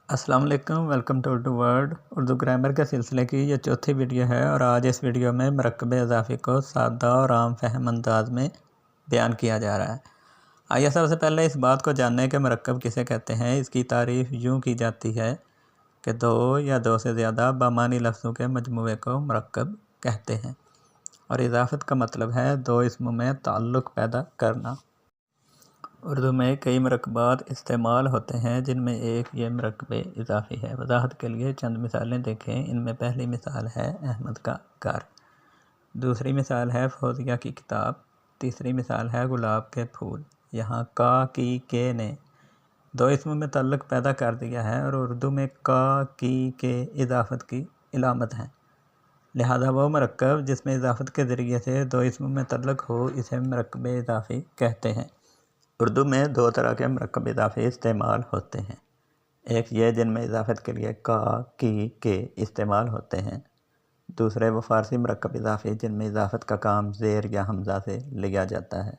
अस्सलाम वालेकुम, welcome to Urdu word. Urdu grammar के सिलसिले की ये चौथी वीडियो है और आज इस वीडियो में मरकब इज़ाफ़ी को सादा और आम फहम अंदाज में बयान किया जा रहा है। आइए सबसे पहले इस बात को जानने कि मरकब किसे कहते हैं। इसकी तारीफ़ यूँ की जाती है कि दो या दो से ज़्यादा बामानी लफ्ज़ों के मजमूए को मरकब कहते हैं और इज़ाफ़त का मतलब है दो इस्मों में ताल्लुक़ पैदा करना। उर्दू में कई मरकबात इस्तेमाल होते हैं जिनमें एक ये मरकब इज़ाफ़ी है। वज़ाहत के लिए चंद मिसालें देखें। इनमें पहली मिसाल है अहमद का घर, दूसरी मिसाल है फौजिया की किताब, तीसरी मिसाल है गुलाब के फूल। यहाँ का, की, के ने दो इस्मों में ताल्लुक़ पैदा कर दिया है और उर्दू में का, की, के इज़ाफ़त की इलामत हैं। लिहाजा वो मरकब जिसमें इज़ाफ़त के ज़रिए से दो इस्मों में ताल्लुक़ हो इसे मरकब इज़ाफ़ी कहते हैं। उर्दू में दो तरह के मरकब इज़ाफ़ी इस्तेमाल होते हैं। एक ये जिनमें इज़ाफ़त के लिए का, की, के इस्तेमाल होते हैं। दूसरे वो फ़ारसी मरकब इज़ाफ़ी जिनमें इज़ाफ़त का काम ज़ेर या हमज़ा से लिया जाता है,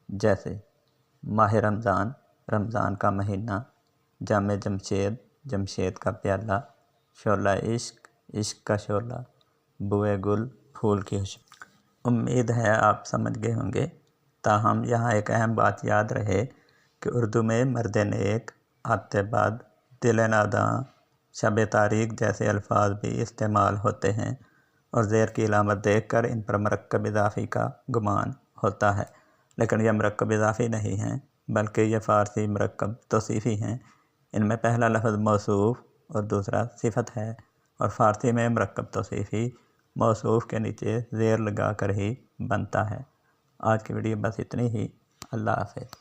जैसे माह रमज़ान, रमज़ान का महीना, जाम जमशेद, जमशेद का प्याला, शोला इश्क, इश्क का शोला, बुए गुल, फूल की खुशबू। उम्मीद है आप समझ गए होंगे। ताहम यहाँ एक अहम बात याद रहे कि उर्दू में मर्द नेक, आते बाद, दिल नादां, शब तारीख जैसे अल्फाज भी इस्तेमाल होते हैं और ज़ेर की इलामत देख कर इन पर मरकब इज़ाफ़ी का गुमान होता है, लेकिन यह मरकब इज़ाफ़ी नहीं हैं बल्कि यह फ़ारसी मरकब तौसीफ़ी हैं। इनमें पहला लफ्ज़ मौसूफ़ और दूसरा सिफ़त है और फ़ारसी में मरकब तौसीफ़ी मौसूफ़ के नीचे ज़ेर लगा कर ही बनता है। आज की वीडियो बस इतनी ही। अल्लाह हाफ़िज़।